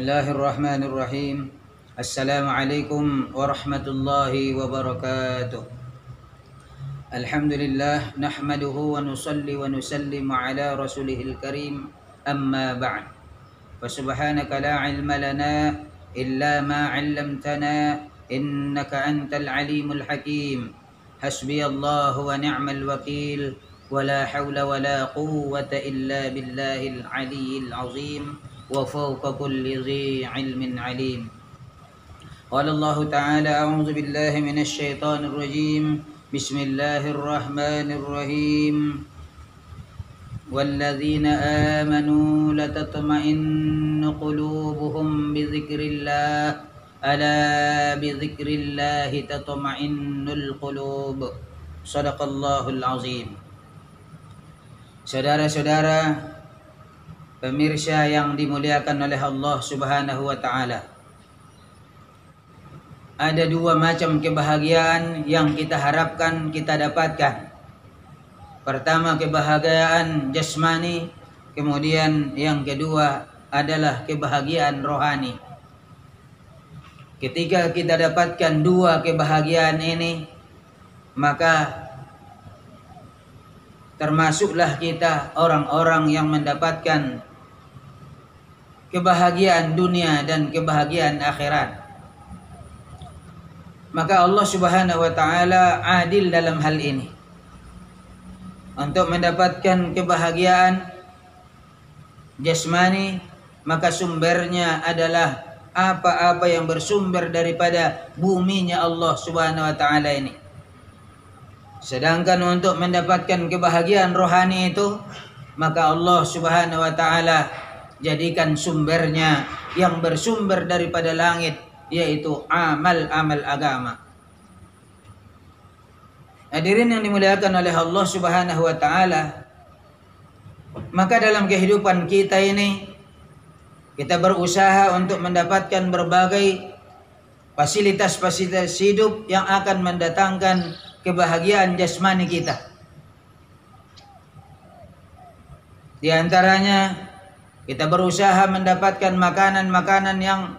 Bismillahirrahmanirrahim. Assalamualaikum warahmatullahi wabarakatuh. Alhamdulillah nahmaduhu wa nusalli wa nusallimu ala rasulihil karim. Amma ba'd. Fa subhanaka la ilma lana illa ma 'allamtana innaka antal alimul hakim. Hasbiyallahu wa ni'mal wakil. Wala hawla wala quwwata illa billahil aliyyil azim. وفوق كل ذي علم عليم. قال الله تعالى: أعوذ بالله من الشيطان الرجيم. بسم الله الرحمن الرحيم. والذين آمنوا لتطمئن قلوبهم بذكر الله ألا بذكر الله تطمئن القلوب. صدق الله العظيم. Saudara-saudara pemirsa yang dimuliakan oleh Allah Subhanahu wa taala. Ada dua macam kebahagiaan yang kita harapkan kita dapatkan. Pertama, kebahagiaan jasmani, kemudian yang kedua adalah kebahagiaan rohani. Ketika kita dapatkan dua kebahagiaan ini, maka termasuklah kita orang-orang yang mendapatkan kebahagiaan dunia dan kebahagiaan akhirat. Maka Allah Subhanahu wa taala adil dalam hal ini. Untuk mendapatkan kebahagiaan jasmani, maka sumbernya adalah apa-apa yang bersumber daripada buminya Allah Subhanahu wa taala ini. Sedangkan untuk mendapatkan kebahagiaan rohani itu, maka Allah Subhanahu wa taala jadikan sumbernya yang bersumber daripada langit, yaitu amal-amal agama. Hadirin yang dimuliakan oleh Allah Subhanahu wa taala, maka dalam kehidupan kita ini kita berusaha untuk mendapatkan berbagai fasilitas-fasilitas hidup yang akan mendatangkan kebahagiaan jasmani kita. Di antaranya kita berusaha mendapatkan makanan-makanan yang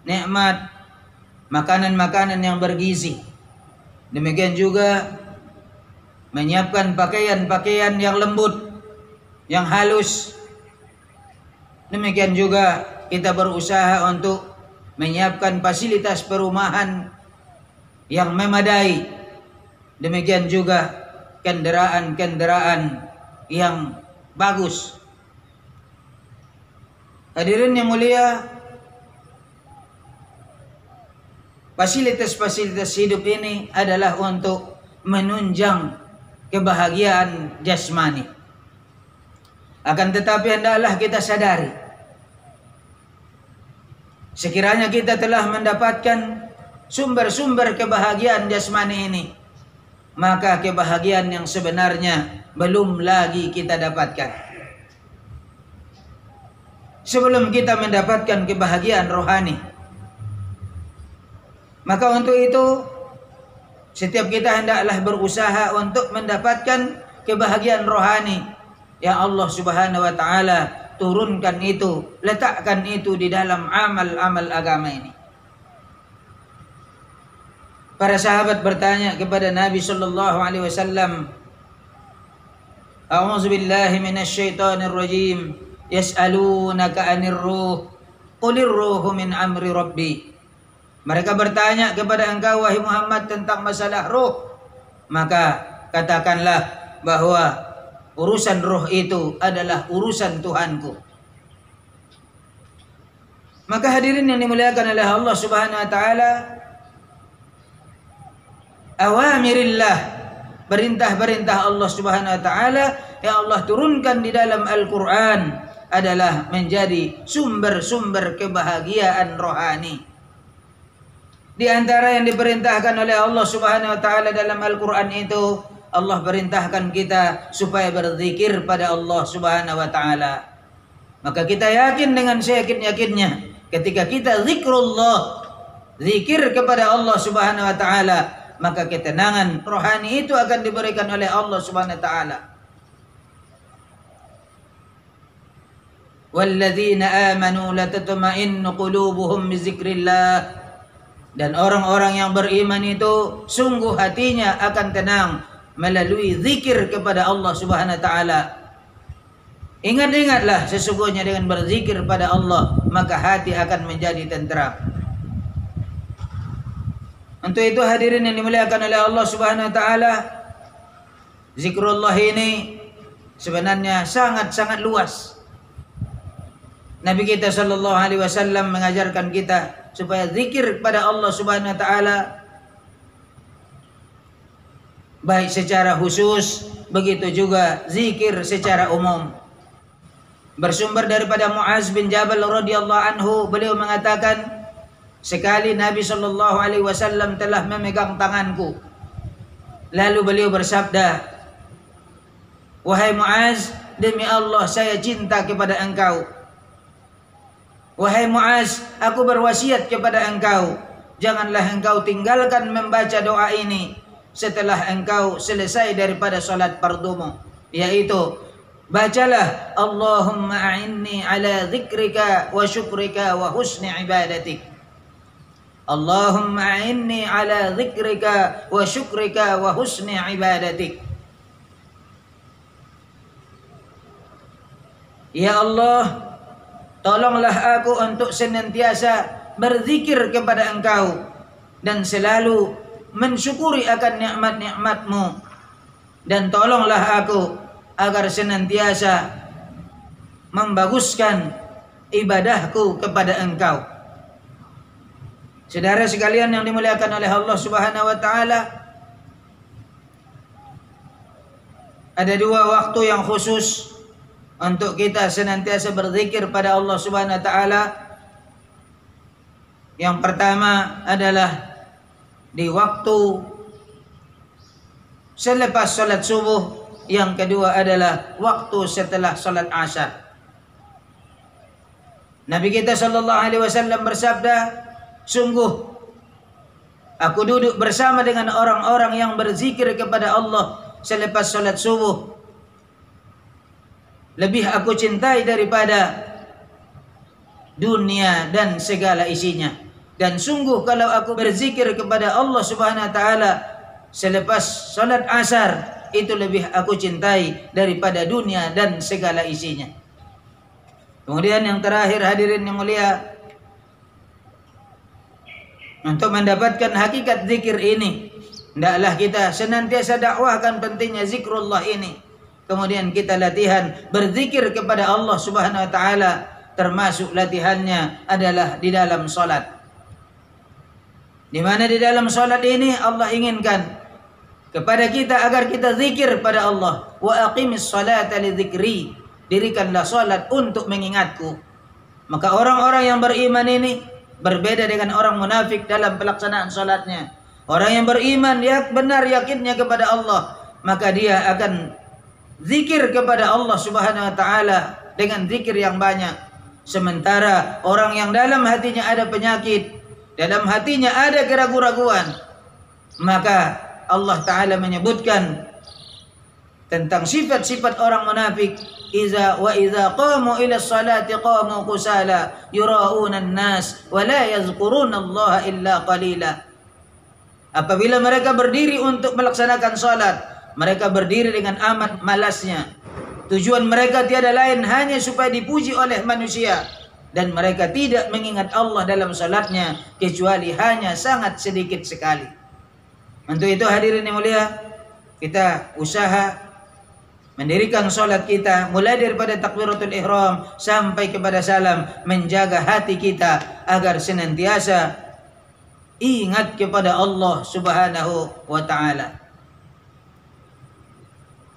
nikmat, makanan-makanan yang bergizi. Demikian juga menyiapkan pakaian-pakaian yang lembut, yang halus. Demikian juga kita berusaha untuk menyiapkan fasilitas perumahan yang memadai. Demikian juga kendaraan-kendaraan yang bagus. Hadirin yang mulia, fasilitas-fasilitas hidup ini adalah untuk menunjang kebahagiaan jasmani. Akan tetapi hendaklah kita sadari, sekiranya kita telah mendapatkan sumber-sumber kebahagiaan jasmani ini, maka kebahagiaan yang sebenarnya belum lagi kita dapatkan. Sebelum kita mendapatkan kebahagiaan rohani, maka untuk itu setiap kita hendaklah berusaha untuk mendapatkan kebahagiaan rohani yang Allah Subhanahu wa taala turunkan itu, letakkan itu di dalam amal-amal agama ini. Para sahabat bertanya kepada Nabi sallallahu alaihi wasallam, "A'udzu billahi minasyaitonir rajim. Yas'alunaka 'anir ruh. Qulir ruhu min amri rabbi." Mereka bertanya kepada engkau wahai Muhammad tentang masalah ruh. Maka katakanlah bahwa urusan ruh itu adalah urusan Tuhanku. Maka hadirin yang dimuliakan oleh Allah Subhanahu wa taala, awamirillah, perintah-perintah Allah Subhanahu wa taala yang Allah turunkan di dalam Al-Qur'an adalah menjadi sumber-sumber kebahagiaan rohani. Di antara yang diperintahkan oleh Allah Subhanahu wa taala dalam Al-Qur'an itu, Allah perintahkan kita supaya berzikir pada Allah Subhanahu wa taala. Maka kita yakin dengan seyakin-yakinnya, ketika kita zikrullah, zikir kepada Allah Subhanahu wa taala, maka ketenangan rohani itu akan diberikan oleh Allah Subhanahu wa taala. walladzina amanu latatma'innu qulubuhum bizikrillah. Dan orang-orang yang beriman itu sungguh hatinya akan tenang melalui zikir kepada Allah Subhanahu wa taala. Ingat-ingatlah sesungguhnya dengan berzikir pada Allah maka hati akan menjadi tenteram. Untuk itu hadirin yang dimuliakan oleh Allah Subhanahu wa taala, zikrullah ini sebenarnya sangat-sangat luas. Nabi kita sallallahu alaihi wasallam mengajarkan kita supaya zikir kepada Allah Subhanahu wa taala baik secara khusus, begitu juga zikir secara umum. Bersumber daripada Muaz bin Jabal radhiyallahu anhu, beliau mengatakan, sekali Nabi sallallahu alaihi wasallam telah memegang tanganku. Lalu beliau bersabda, "Wahai Muaz, demi Allah saya cinta kepada engkau. Wahai Muaz, aku berwasiat kepada engkau, janganlah engkau tinggalkan membaca doa ini setelah engkau selesai daripada salat fardumu, yaitu bacalah Allahumma a'inni ala dzikrika wa syukrika wa husni ibadatik. Allahumma a'inni ala dzikrika wa syukrika wa husni ibadatik." Ya Allah, tolonglah aku untuk senantiasa berzikir kepada engkau dan selalu mensyukuri akan nikmat-nikmat-Mu, dan tolonglah aku agar senantiasa membaguskan ibadahku kepada engkau. Saudara sekalian yang dimuliakan oleh Allah Subhanahu wa taala, ada dua waktu yang khusus untuk kita senantiasa berzikir pada Allah Subhanahu wa taala. Yang pertama adalah di waktu selepas salat subuh, yang kedua adalah waktu setelah salat asar. Nabi kita sallallahu alaihi wasallam bersabda, "Sungguh aku duduk bersama dengan orang-orang yang berzikir kepada Allah selepas salat subuh. Lebih aku cintai daripada dunia dan segala isinya. Dan sungguh kalau aku berzikir kepada Allah Subhanahu wa taala selepas salat asar, itu lebih aku cintai daripada dunia dan segala isinya." Kemudian yang terakhir hadirin yang mulia, untuk mendapatkan hakikat zikir ini, hendaklah kita senantiasa dakwahkan pentingnya zikrullah ini. Kemudian kita latihan berzikir kepada Allah Subhanahu wa taala, termasuk latihannya adalah di dalam salat. Di mana di dalam salat ini Allah inginkan kepada kita agar kita zikir pada Allah. Wa aqimis salata li dzikri, dirikanlah salat untuk mengingatku. Maka orang-orang yang beriman ini berbeda dengan orang munafik dalam pelaksanaan salatnya. Orang yang beriman dia benar yakinnya kepada Allah, maka dia akan zikir kepada Allah Subhanahu wa taala dengan zikir yang banyak. Sementara orang yang dalam hatinya ada penyakit, dalam hatinya ada keraguan-raguan, maka Allah Ta'ala menyebutkan tentang sifat-sifat orang munafik. Iza qamu ila salati qamu kusala yura'una an-nas wa la yazkuruna Allah illa qalila. Apabila mereka berdiri untuk melaksanakan salat, mereka berdiri dengan amat malasnya. Tujuan mereka tiada lain hanya supaya dipuji oleh manusia, dan mereka tidak mengingat Allah dalam salatnya kecuali hanya sangat sedikit sekali. Untuk itu hadirin yang mulia, kita usaha mendirikan salat kita mulai daripada takbiratul ihram sampai kepada salam, menjaga hati kita agar senantiasa ingat kepada Allah Subhanahu wa taala.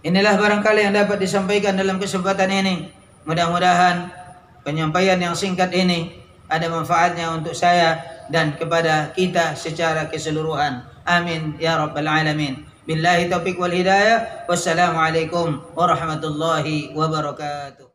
Inilah barangkali yang dapat disampaikan dalam kesempatan ini. Mudah-mudahan penyampaian yang singkat ini ada manfaatnya untuk saya dan kepada kita secara keseluruhan. Amin ya rabbal alamin. Billahi taufiq wal hidayah. Wassalamualaikum warahmatullahi wabarakatuh.